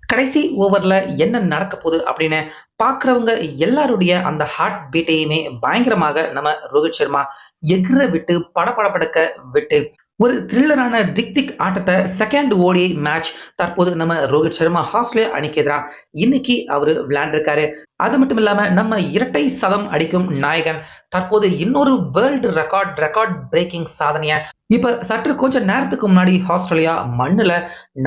கடைசி ஓவர்ல என்ன நடக்க போகுது அப்படின்னு பார்க்குறவங்க எல்லாருடைய அந்த ஹார்ட் பீட்டையுமே பயங்கரமாக நம்ம ரோஹித் சர்மா எகிற விட்டு படபடபடக்க விட்டு ஒரு த்ரில்லரான திக் திக் ஆட்டத்தை செகண்ட் ஓடிஐ மேட்ச் தற்போது நம்ம ரோஹித் சர்மா ஆஸ்திரேலியா அணிக்கு எதிராக இன்னைக்கு அவரு விளையாண்டிருக்காரு. அது மட்டும் இல்லாம நம்ம இரட்டை சதம் அடிக்கும் நாயகன் தற்போது இன்னொரு வேர்ல்டு ரெக்கார்ட் பிரேக்கிங் சாதனைய இப்ப சற்று கொஞ்ச நேரத்துக்கு முன்னாடி ஆஸ்திரேலியா மண்ணுல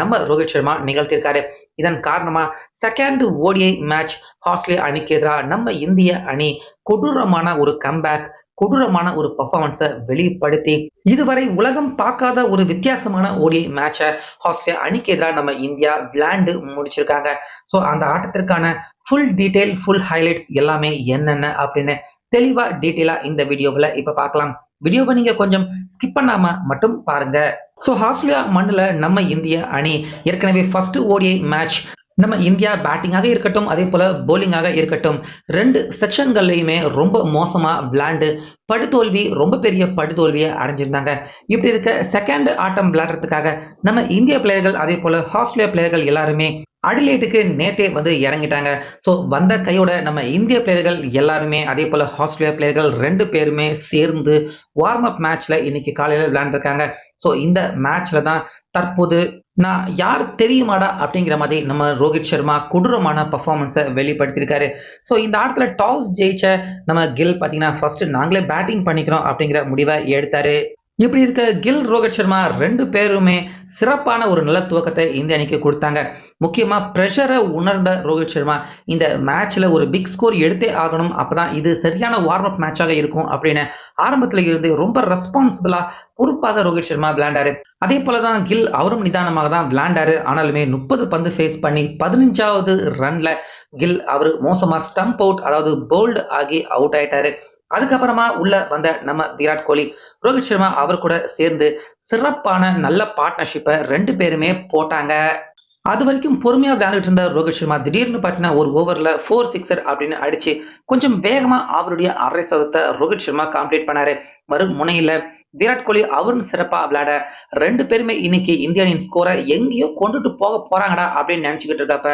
நம்ம ரோஹித் சர்மா நிகழ்த்தியிருக்காரு. இதன் காரணமா செகண்ட் ஓடிஐ மேட்ச் ஆஸ்திரேலியா அணிக்கு எதிராக நம்ம இந்திய அணி கொடூரமான ஒரு கம்பேக், கொடூரமான ஒரு பெர்ஃபார்மன்ஸை வெளிப்படுத்தி இதுவரை உலகம் பார்க்காத ஒரு வித்தியாசமான ஓடிஐ மேட்சை ஆஸ்திரேலியா அணிக்கு எதிராக நம்ம இந்தியா விளையாண்டு முடிச்சிருக்காங்க. ஸோ அந்த ஆட்டத்திற்கான ஃபுல் டீடைல், ஃபுல் ஹைலைட்ஸ் எல்லாமே என்னென்ன அப்படின்னு தெளிவா டீடைலா இந்த வீடியோவில் இப்ப பார்க்கலாம். வீடியோவை நீங்க கொஞ்சம் ஸ்கிப் பண்ணாம மட்டும் பாருங்க. ஸோ ஆஸ்திரேலியா மண்ணில் நம்ம இந்திய அணி ஏற்கனவே ஃபர்ஸ்ட் ஓடிஐ மேட்ச் நம்ம இந்தியா பேட்டிங்காக இருக்கட்டும், அதே போல போலிங்காக இருக்கட்டும், 2 செக்ஷன்கள்லையுமே ரொம்ப மோசமா விளையாண்டு படுதோல்வி, ரொம்ப பெரிய படுதோல்வியை அடைஞ்சிருந்தாங்க. இப்படி இருக்க செகண்ட் ஆட்டம் விளையாடுறதுக்காக நம்ம இந்திய பிளேயர்கள் அதே போல ஆஸ்திரேலியா பிளேயர்கள் எல்லாருமே அடிலேட்டுக்கு நேத்தே வந்து இறங்கிட்டாங்க. ஸோ வந்த கையோட நம்ம இந்திய பிளேயர்கள் எல்லாருமே அதே போல ஆஸ்திரேலியா பிளேயர்கள் 2 பேருமே சேர்ந்து வார்ம் அப் மேட்ச்ல இன்னைக்கு காலையில விளையாண்டுருக்காங்க. ஸோ இந்த மேட்ச்ல தான் தற்போது நான் யார் தெரியுமாடா அப்படிங்கிற மாதிரி நம்ம ரோஹித் சர்மா கொடூரமான பர்ஃபார்மன்ஸை வெளிப்படுத்தியிருக்காரு. ஸோ இந்த ஆட்டத்துல டாஸ் ஜெயிச்ச நம்ம கில் பார்த்தீங்கன்னா ஃபர்ஸ்ட் நாங்களே பேட்டிங் பண்ணிக்கிறோம் அப்படிங்கிற முடிவை எடுத்தாரு. இப்படி இருக்க கில், ரோஹித் சர்மா 2 பேருமே சிறப்பான ஒரு நல்ல துவக்கத்தை இந்திய அணிக்கு கொடுத்தாங்க. முக்கியமா பிரஷரை உணர்ந்த ரோஹித் சர்மா இந்த மேட்ச்ல ஒரு பிக் ஸ்கோர் எடுத்தே ஆகணும், அப்பதான் இது சரியான வார்ம் அப் மேட்சாக இருக்கும் அப்படின்னு ஆரம்பத்துல இருந்து ரொம்ப ரெஸ்பான்சிபிளா பொறுப்பாக ரோஹித் சர்மா விளையாண்டாரு. அதே போலதான் கில், அவரும் நிதானமாக தான் விளையாண்டாரு. ஆனாலுமே 30 பந்து ஃபேஸ் பண்ணி 15வது ரன்ல கில் அவர் மோசமா ஸ்டம்ப் அவுட், அதாவது போல்டு ஆகி அவுட் ஆயிட்டாரு. அதுக்கப்புறமா உள்ள வந்த நம்ம விராட் கோலி, ரோஹித் சர்மா அவர் கூட சேர்ந்து சிறப்பான நல்ல பார்ட்னர்ஷிப்பை 2 பேருமே போட்டாங்க. அது வரைக்கும் பொறுமையா விளையாண்டுட்டு இருந்த ரோஹித் சர்மா திடீர்னு பாத்தீங்கன்னா ஒரு ஓவர்ல 4 சிக்ஸர் அப்படின்னு அடிச்சு கொஞ்சம் வேகமா அவருடைய அரை சதத்தை ரோஹித் சர்மா கம்ப்ளீட் பண்ணாரு. மறு முனையில விராட் கோலி அவரும் சிறப்பா விளையாட 2 பேருமே இன்னைக்கு இந்திய அணியின் ஸ்கோரை எங்கேயோ கொண்டுட்டு போக போறாங்கடா அப்படின்னு நினைச்சுக்கிட்டு இருக்கப்ப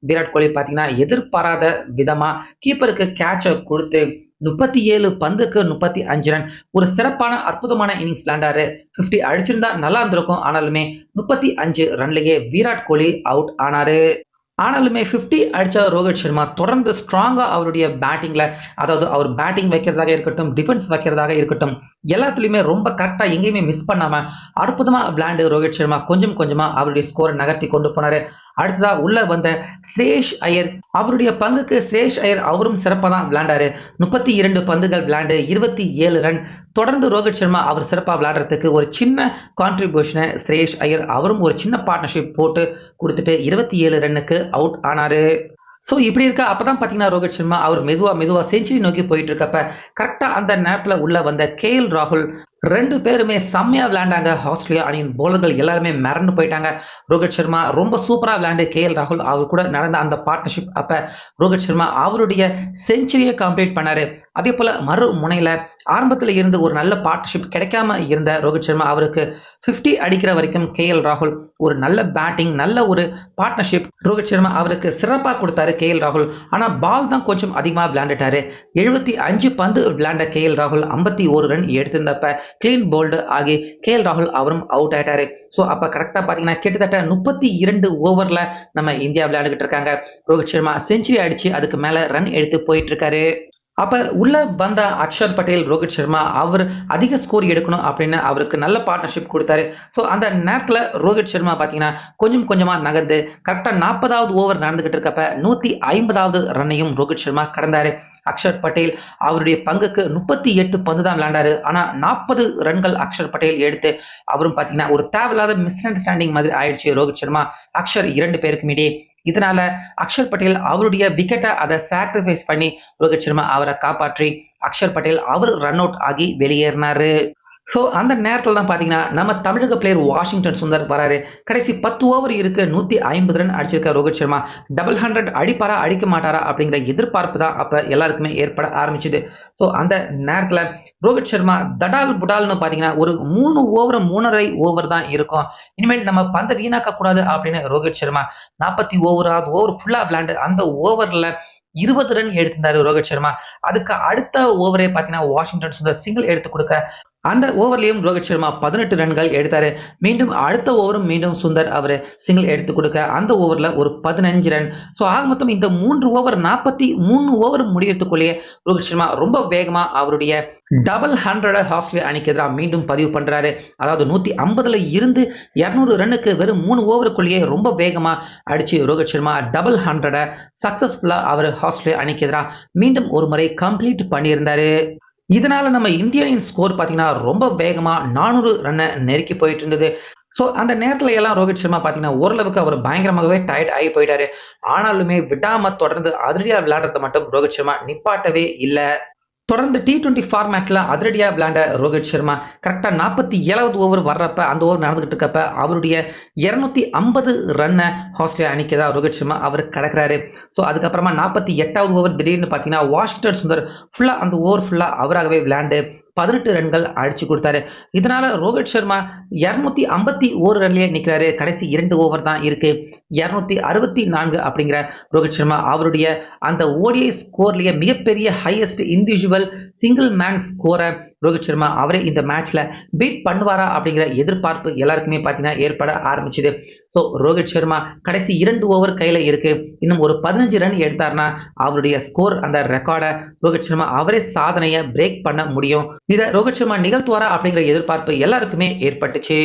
விராட் கோலி பாத்தீங்கன்னா எதிர்பாராத விதமா கீப்பருக்கு கேட்சை கொடுத்து 37 பந்துக்கு 35 ரன், ஒரு சிறப்பான அற்புதமான இன்னிங்ஸ் விளையாண்டாரு. 50 அடிச்சிருந்தா நல்லா இருந்திருக்கும். ஆனாலுமே 35 ரன்லயே விராட் கோலி அவுட் ஆனாரு. ஆனாலுமே 50 அடிச்ச ரோஹித் சர்மா தொடர்ந்து ஸ்ட்ராங்கா அவருடைய பேட்டிங்ல, அதாவது அவர் பேட்டிங் வைக்கிறதாக இருக்கட்டும், டிஃபென்ஸ் வைக்கிறதாக இருக்கட்டும், எல்லாத்துலயுமே ரொம்ப கரெக்டா எங்கேயுமே மிஸ் பண்ணாம அற்புதமா விளையாண்டு ரோஹித் சர்மா கொஞ்சம் கொஞ்சமா அவருடைய ஸ்கோரை நகர்த்தி கொண்டு போனாரு. அடுத்ததா உள்ள வந்த ஸ்ரேஷ் ஐயர், அவருடைய பங்குக்கு ஸ்ரேஷ் ஐயர் அவரும் சிறப்பா தான் விளையாண்டாரு. 32 பந்துகள் விளையாண்டு 27 ரன். தொடர்ந்து ரோஹித் சர்மா அவர் சிறப்பா விளையாடுறதுக்கு ஒரு சின்ன கான்ட்ரிபியூஷனை ஸ்ரேஷ் ஐயர் அவரும் ஒரு சின்ன பார்ட்னர்ஷிப் போட்டு கொடுத்துட்டு 27 ரன்னுக்கு அவுட் ஆனாரு. ஸோ இப்படி இருக்க அப்பதான் பாத்தீங்கன்னா ரோஹித் சர்மா அவர் மெதுவா செஞ்சுரி நோக்கி போயிட்டு இருக்கப்ப கரெக்டா அந்த நேரத்துல உள்ள வந்த KL ராகுல் 2 பேருமே செம்மையா விளையாண்டாங்க. ஆஸ்திரேலியா அணியின் போலர்கள் எல்லாருமே மிரண்டு போயிட்டாங்க. ரோஹித் சர்மா ரொம்ப சூப்பரா விளையாண்டு KL ராகுல் அவர் கூட நடந்த அந்த பார்ட்னர்ஷிப் அப்ப ரோஹித் சர்மா அவருடைய செஞ்சுரியை கம்ப்ளீட் பண்ணாரு. அதே போல மறு முனையில ஆரம்பத்துல இருந்து ஒரு நல்ல பார்ட்னர்ஷிப் கிடைக்காம இருந்த ரோஹித் சர்மா அவருக்கு 50 அடிக்கிற வரைக்கும் KL ராகுல் ஒரு நல்ல பேட்டிங், நல்ல ஒரு பார்ட்னர்ஷிப் ரோஹித் சர்மா அவருக்கு சிறப்பா கொடுத்தாரு KL ராகுல். ஆனா பால் தான் கொஞ்சம் அதிகமா விளையாண்டுட்டாரு. 75 பந்து விளையாண்ட KL ராகுல் 51 ரன் எடுத்திருந்தப்ப கிளீன் போல்டு ஆகி KL ராகுல் அவரும் அவுட் ஆயிட்டாரு. ஸோ அப்ப கரெக்டா பாத்தீங்கன்னா கிட்டத்தட்ட 32 ஓவர்ல நம்ம இந்தியா விளையாண்டுகிட்டு இருக்காங்க. ரோஹித் சர்மா செஞ்சுரி அடிச்சு அதுக்கு மேல ரன் எடுத்து போயிட்டு இருக்காரு. அப்ப உள்ள வந்த அக்ஷர் பட்டேல், ரோஹித் சர்மா அவர் அதிக ஸ்கோர் எடுக்கணும் அப்படின்னு அவருக்கு நல்ல பார்ட்னர்ஷிப் கொடுத்தாரு. ஸோ அந்த நேரத்துல ரோஹித் சர்மா பாத்தீங்கன்னா கொஞ்சம் கொஞ்சமா நகர்ந்து கரெக்டா 40வது ஓவர் நடந்துகிட்டு இருக்கப்ப 150வது ரன்னையும் ரோஹித் சர்மா கடந்தாரு. அக்ஷர் பட்டேல் அவருடைய பங்குக்கு 38 பந்து தான் விளையாண்டாரு. ஆனா 40 ரன்கள் அக்ஷர் பட்டேல் எடுத்து அவரும் பாத்தீங்கன்னா ஒரு தேவையில்லாத மிஸ் அண்டர்ஸ்டாண்டிங் மாதிரி ஆயிடுச்சு ரோஹித் சர்மா அக்ஷர் 2 பேருக்கும் இடையே. இதனால அக்ஷர் பட்டேல் அவருடைய விக்கெட்டை அதை சாக்ரிஃபைஸ் பண்ணி ரோஹித் சர்மா அவரை காப்பாற்றி அக்ஷர் பட்டேல் அவர் ரன் அவுட் ஆகி வெளியேறினாரு. ஸோ அந்த நேரத்துல தான் பார்த்தீங்கன்னா, நம்ம தமிழக பிளேயர் வாஷிங்டன் சுந்தர் வராரு. கடைசி 10 ஓவர் இருக்கு. 150 ரன் அடிச்சிருக்கார் ரோஹித் சர்மா. டபுள் 100 அடிப்பாரா, அடிக்க மாட்டாரா அப்படிங்கிற எதிர்பார்ப்பு தான் அப்ப எல்லாருக்குமே ஏற்பட ஆரம்பிச்சது. ஸோ அந்த நேரத்துல ரோஹித் சர்மா தடால் புடால்னு பார்த்தீங்கன்னா, ஒரு 3 ஓவர் 3 1/2 ஓவர் தான் இருக்கும். இனிமேல் நம்ம பந்த வீணாக்க கூடாது அப்படின்னு ரோஹித் சர்மா 40 ஓவராவது ஓவர் ஃபுல்லா விளையாண்டு அந்த ஓவர்ல 20 ரன் எடுத்திருந்தாரு ரோஹித் சர்மா. அதுக்கு அடுத்த ஓவரே பார்த்தீங்கன்னா, வாஷிங்டன் சுந்தர் சிங்கிள் எடுத்து குடுக்க அந்த ஓவர்லயும் ரோஹித் சர்மா 18 ரன்கள் எடுத்தாரு. மீண்டும் அடுத்த ஓவரும் மீண்டும் சுந்தர் அவரு சிங்கிள் எடுத்து கொடுக்க அந்த ஓவர்ல ஒரு 15 ரன். ஸோ ஆக மொத்தம் இந்த 3 ஓவர் 43 ஓவர் முடியறதுக்குள்ளேயே ரோஹித் சர்மா ரொம்ப வேகமா அவருடைய டபுள் 100 ஆஸ்திரேலியா அணிக்கு எதிராக மீண்டும் பதிவு பண்றாரு. அதாவது 150ல இருந்து 200 ரன்னுக்கு வெறும் 3 ஓவருக்குள்ளேயே ரொம்ப வேகமா அடிச்சு ரோஹித் சர்மா டபுள் 100 சக்சஸ்ஃபுல்லா அவர் ஆஸ்திரேலியா அணிக்கு எதிராக மீண்டும் ஒரு முறை கம்ப்ளீட் பண்ணியிருந்தாரு. இதனால நம்ம இந்திய அணியின் ஸ்கோர் பார்த்தீங்கன்னா, ரொம்ப வேகமா 400 ரன்ன நெருக்கி போயிட்டு இருந்தது. ஸோ அந்த நேரத்துல எல்லாம் ரோஹித் சர்மா பார்த்தீங்கன்னா, ஓரளவுக்கு அவர் பயங்கரமாகவே டயர்ட் ஆகி போயிட்டாரு. ஆனாலுமே விடாம தொடர்ந்து அதிரடியா விளையாடுறத மட்டும் ரோஹித் சர்மா நிப்பாட்டவே இல்ல. தொடர்ந்து T20 ஃபார்மேட்ல அதிரடியா விளையாண்ட ரோஹித் சர்மா கரெக்டா 47வது ஓவர் வர்றப்ப அந்த ஓவர் நடந்துகிட்டு இருக்கப்ப அவருடைய 250 ரன்ன ஆஸ்திரேலியா அணிக்கு தான் ரோஹித் சர்மா அவர் கடக்குறாரு. ஸோ அதுக்கப்புறமா 48வது ஓவர் திடீர்னு பார்த்தீங்கன்னா வாஷிங்டன் சுந்தர் ஃபுல்லா அந்த ஓவர் ஃபுல்லா அவராகவே விளையாண்டு 18 ரன்கள் அடிச்சு கொடுத்தாரு. இதனால ரோஹித் சர்மா 251 ரன்லயே நிக்கிறாரு. கடைசி 2 ஓவர் தான் இருக்கு. 264 அப்படிங்கிற ரோஹித் சர்மா அவருடைய அந்த ஓடிஐ ஸ்கோர்லயே மிகப்பெரிய ஹையஸ்ட் இண்டிவிஜுவல் சிங்கிள் மேன் ஸ்கோரை ரோஹித் சர்மா அவரே இந்த மேட்ச்ல பீட் பண்ணுவாரா அப்படிங்கிற எதிர்பார்ப்பு எல்லாருக்குமே பார்த்தீங்கன்னா ஏற்பட ஆரம்பிச்சது. ஸோ ரோஹித் சர்மா கடைசி 2 ஓவர் கையில இருக்கு. இன்னும் ஒரு 15 ரன் எடுத்தாருன்னா அவருடைய ஸ்கோர் அந்த ரெக்கார்டை ரோஹித் சர்மா அவரே சாதனையை பிரேக் பண்ண முடியும். இதை ரோஹித் சர்மா நிகழ்த்துவாரா அப்படிங்கிற எதிர்பார்ப்பு எல்லாருக்குமே ஏற்பட்டுச்சு.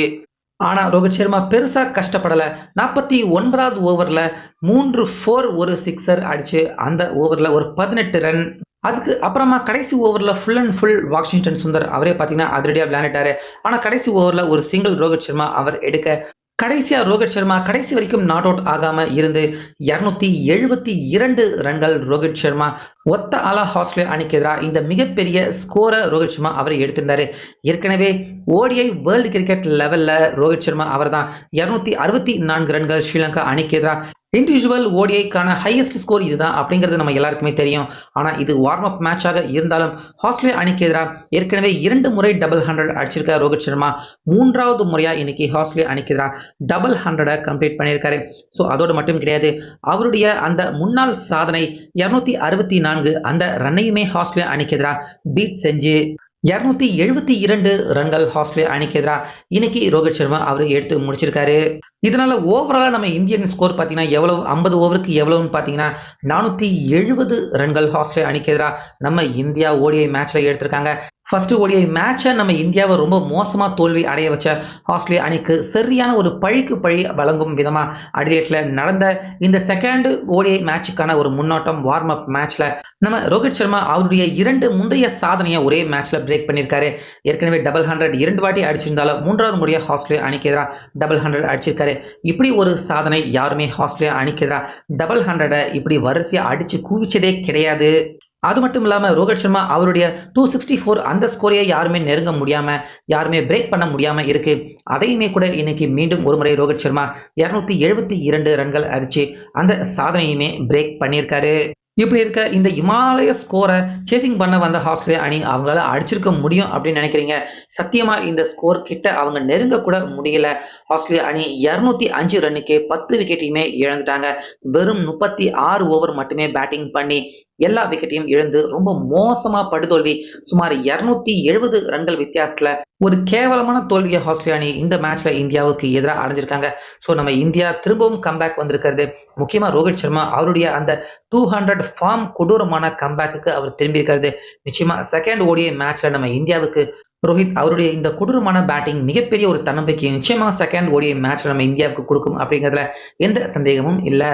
ஆனா ரோஹித் சர்மா பெருசா கஷ்டப்படல. 49வது ஓவர்ல 3 4 ஒரு சிக்ஸர் அடிச்சு அந்த ஓவர்ல ஒரு 18 ரன். அதுக்கு அப்புறமா கடைசி ஓவர்ல full and full Washington Sundar அவரே பார்த்தீங்கன்னா அதிரடியா விளையாண்டுட்டாரு. ஆனா கடைசி ஓவர்ல ஒரு சிங்கிள் ரோஹித் சர்மா அவர் எடுக்க கடைசியா ரோஹித் சர்மா கடைசி வரைக்கும் நாட் அவுட் ஆகாம இருந்து 272 ரன்கள் ரோஹித் சர்மா ஒத்த ஆளா ஆஸ்திரேலியா அணிக்கு எதிராக இந்த மிகப்பெரிய ஸ்கோரை ரோஹித் சர்மா அவர் எடுத்திருந்தாரு. ஏற்கனவே ஓடிஐ வேர்ல்டு கிரிக்கெட் லெவல்ல ரோஹித் சர்மா அவர் தான் 264 ரன்கள் ஸ்ரீலங்கா அணிக்கு எதிராக இண்டிவிஜுவல் ஓடிஐக்கான ஹையஸ்ட் ஸ்கோர் இதுதான் அப்படிங்கிறது நம்ம எல்லாருக்குமே தெரியும். ஆனா இது வார்ம் அப் மேட்சாக இருந்தாலும் ஆஸ்திரேலியா அணிக்கு எதிராக ஏற்கனவே 2 முறை டபுள் 100 அடிச்சிருக்க ரோஹித் சர்மா 3வது முறையா இன்னைக்கு ஆஸ்திரேலியா அணிக்கு எதிராக டபுள் 100 கம்ப்ளீட் பண்ணியிருக்காரு. ஸோ அதோடு மட்டும் கிடையாது, அவருடைய அந்த முன்னாள் சாதனை 264 அந்த ரன்னையுமே ஆஸ்திரேலியா அணிக்கு எதிராக பீட் செஞ்சு 272 ரன்கள் ஆஸ்திரேலியா அணிக்கு எதிராக இன்னைக்கு ரோஹித் சர்மா அவர் எடுத்து முடிச்சிருக்காரு. இதனால ஓவராலா நம்ம இந்தியன் ஸ்கோர் பார்த்தீங்கன்னா எவ்வளவு 50 ஓவருக்கு எவ்வளவுன்னு பார்த்தீங்கன்னா 470 ரன்கள் ஆஸ்திரேலியா அணிக்கு எதிராக நம்ம இந்தியா ஓடிஐ மேட்ச்ல எடுத்திருக்காங்க. ஃபர்ஸ்ட் ஓடிஐ மேட்சை நம்ம இந்தியாவை ரொம்ப மோசமா தோல்வி அடைய வச்ச ஆஸ்திரேலியா அணிக்கு சரியான ஒரு பழிக்கு பழி வழங்கும் விதமா அடிலேட்ல நடந்த இந்த செகண்ட் ஓடிஐ மேட்சுக்கான ஒரு முன்னோட்டம் வார்ம் அப் மேட்ச்ல நம்ம ரோஹித் சர்மா அவருடைய 2 முந்தைய சாதனையை ஒரே மேட்ச்ல பிரேக் பண்ணியிருக்காரு. ஏற்கனவே டபுள் 100 2 வாட்டி அடிச்சிருந்தாலும் 3வது முறையா ஆஸ்திரேலியா அணிக்கு எதிராக டபுள் 100 அடிச்சிருக்காரு. இப்படி ஒரு சாதனை யாருமே ஆஸ்திரேலியா அணிக்கு எதிராக டபுள் 100 இப்படி வரிசையா அடிச்சு குவிச்சதே கிடையாது. அது மட்டும் இல்லாம ரோஹித் சர்மா அவருடைய 264 அந்த ஸ்கோரையே யாருமே நெருங்க முடியாம யாருமே பிரேக் பண்ண முடியாம இருக்கு. அதையுமே கூட இன்னைக்கு மீண்டும் ஒரு முறை ரோஹித் சர்மா 272 ரன்கள் அடிச்சு அந்த சாதனையுமே பிரேக் பண்ணியிருக்காரு. இப்படி இருக்க இந்த இமாலய ஸ்கோரை சேசிங் பண்ண வந்த ஆஸ்திரேலியா அணி அவங்களால அடிச்சிருக்க முடியும் அப்படின்னு நினைக்கிறீங்க? சத்தியமா இந்த ஸ்கோர் கிட்ட அவங்க நெருங்க கூட முடியல. ஆஸ்திரேலியா அணி 205 ரன்னுக்கு 10 விக்கெட்டையுமே இழந்துட்டாங்க. வெறும் 36 ஓவர் மட்டுமே பேட்டிங் பண்ணி எல்லா விக்கெட்டையும் இழந்து ரொம்ப மோசமா படுதோல்வி. சுமார் 270 ரன்கள் வித்தியாசத்துல ஒரு கேவலமான தோல்வியை ஆஸ்திரேலியா அணி இந்த மேட்ச்ல இந்தியாவுக்கு எதிராக அடைஞ்சிருக்காங்க. ஸோ நம்ம இந்தியா திரும்பவும் கம்பேக் வந்திருக்கிறது. முக்கியமா ரோஹித் சர்மா அவருடைய அந்த 200 ஃபார்ம் கொடூரமான கம்பேக்கு அவர் திரும்பி இருக்கிறது. நிச்சயமா செகண்ட் ஓடிஐ மேட்ச்ல நம்ம இந்தியாவுக்கு ரோஹித் அவருடைய இந்த கொடூரமான பேட்டிங் மிகப்பெரிய ஒரு தன்னம்பிக்கை நிச்சயமா செகண்ட் ஓடிஐ மேட்ச்ல நம்ம இந்தியாவுக்கு கொடுக்கும் அப்படிங்கிறதுல எந்த சந்தேகமும் இல்லை.